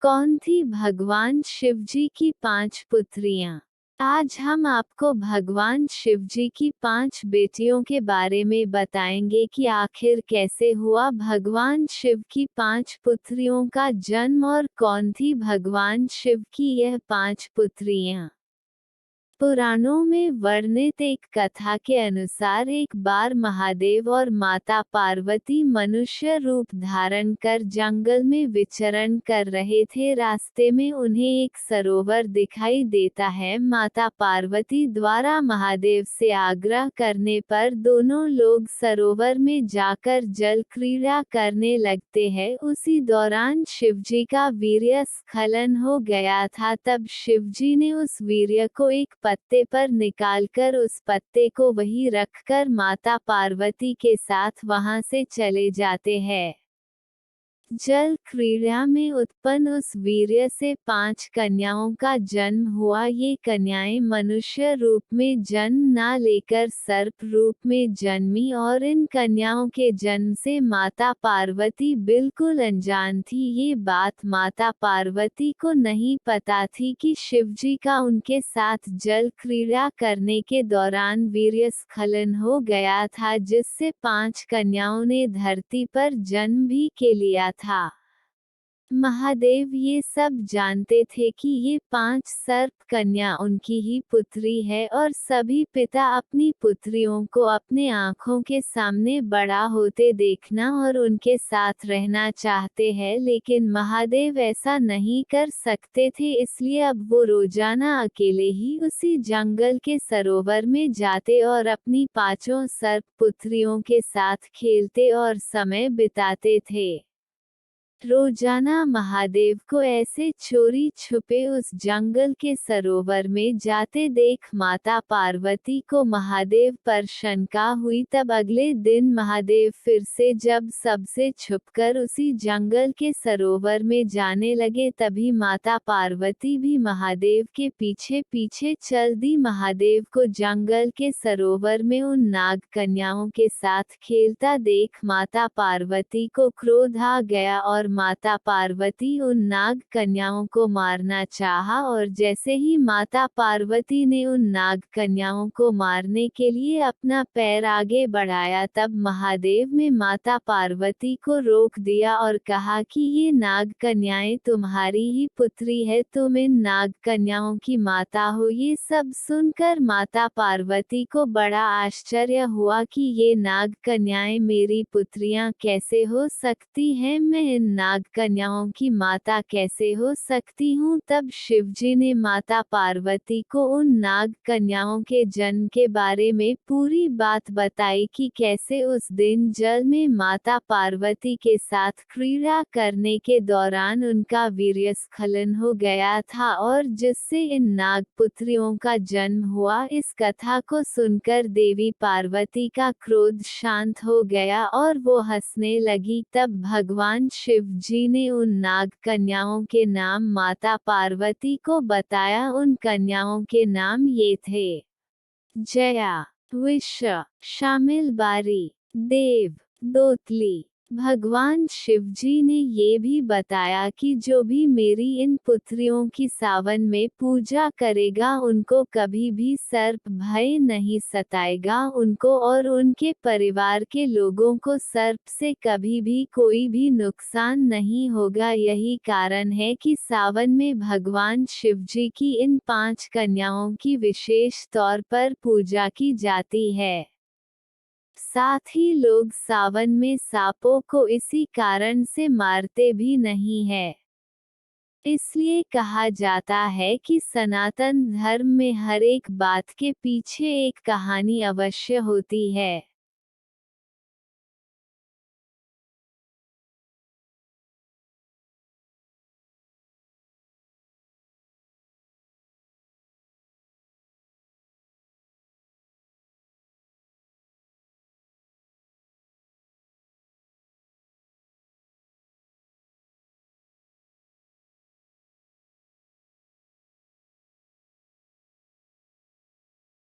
कौन थी भगवान शिवजी की 5 पुत्रियां? आज हम आपको भगवान शिवजी की 5 बेटियों के बारे में बताएंगे कि आखिर कैसे हुआ भगवान शिव की 5 पुत्रियों का जन्म और कौन थी भगवान शिव की यह 5 पुत्रियां। पुराणों में वर्णित एक कथा के अनुसार एक बार महादेव और माता पार्वती मनुष्य रूप धारण कर जंगल में विचरण कर रहे थे। रास्ते में उन्हें एक सरोवर दिखाई देता है। माता पार्वती द्वारा महादेव से आग्रह करने पर दोनों लोग सरोवर में जाकर जल क्रीड़ा करने लगते हैं। उसी दौरान शिवजी का वीर्य स्खलन हो गया था। तब शिवजी ने उस वीर्य को एक पत्ते पर निकालकर उस पत्ते को वहीं रखकर माता पार्वती के साथ वहां से चले जाते हैं। जल क्रीड़ा में उत्पन्न उस वीर्य से 5 कन्याओं का जन्म हुआ। ये कन्याएं मनुष्य रूप में जन्म ना लेकर सर्प रूप में जन्मी और इन कन्याओं के जन्म से माता पार्वती बिल्कुल अनजान थी। ये बात माता पार्वती को नहीं पता थी कि शिवजी का उनके साथ जल क्रीड़ा करने के दौरान वीर्य स्खलन हो गया था, जिससे 5 कन्याओं ने धरती पर जन्म भी के लिया था। महादेव ये सब जानते थे कि ये 5 सर्प कन्या उनकी ही पुत्री है और सभी पिता अपनी पुत्रियों को अपने आँखों के सामने बड़ा होते देखना और उनके साथ रहना चाहते हैं, लेकिन महादेव ऐसा नहीं कर सकते थे। इसलिए अब वो रोजाना अकेले ही उसी जंगल के सरोवर में जाते और अपनी 5 सर्प पुत्रियों के साथ खेलते और समय बिताते थे। रोजाना महादेव को ऐसे चोरी छुपे उस जंगल के सरोवर में जाते देख माता पार्वती को महादेव पर शंका हुई। तब अगले दिन महादेव फिर से जब सबसे छुपकर उसी जंगल के सरोवर में जाने लगे, तभी माता पार्वती भी महादेव के पीछे पीछे चल दी। महादेव को जंगल के सरोवर में उन नाग कन्याओं के साथ खेलता देख माता पार्वती को क्रोध आ गया और माता पार्वती उन नाग कन्याओं को मारना चाहा। और जैसे ही माता पार्वती ने उन नाग कन्याओं को मारने के लिए अपना पैर आगे बढ़ाया, तब महादेव ने माता पार्वती को रोक दिया और कहा कि ये नाग कन्याएं तुम्हारी ही पुत्री है, तुम इन नाग कन्याओं की माता हो। ये सब सुनकर माता पार्वती को बड़ा आश्चर्य हुआ कि ये नाग कन्याएं मेरी पुत्रियां कैसे हो सकती हैं, मैं इन नाग कन्याओं की माता कैसे हो सकती हूँ। तब शिवजी ने माता पार्वती को उन नाग कन्याओं के जन्म के बारे में पूरी बात बताई कि कैसे उस दिन जल में माता पार्वती के साथ क्रीड़ा करने के दौरान उनका वीर्य स्खलन हो गया था और जिससे इन नाग पुत्रियों का जन्म हुआ। इस कथा को सुनकर देवी पार्वती का क्रोध शांत हो गया और वो हंसने लगी। तब भगवान शिव जी ने उन नाग कन्याओं के नाम माता पार्वती को बताया। उन कन्याओं के नाम ये थे: जया, विष, शामिल बारी, देव, दोतली। भगवान शिवजी ने ये भी बताया कि जो भी मेरी इन पुत्रियों की सावन में पूजा करेगा उनको कभी भी सर्प भय नहीं सताएगा। उनको और उनके परिवार के लोगों को सर्प से कभी भी कोई भी नुकसान नहीं होगा। यही कारण है कि सावन में भगवान शिवजी की इन 5 कन्याओं की विशेष तौर पर पूजा की जाती है। साथ ही लोग सावन में सांपों को इसी कारण से मारते भी नहीं है। इसलिए कहा जाता है कि सनातन धर्म में हर एक बात के पीछे एक कहानी अवश्य होती है।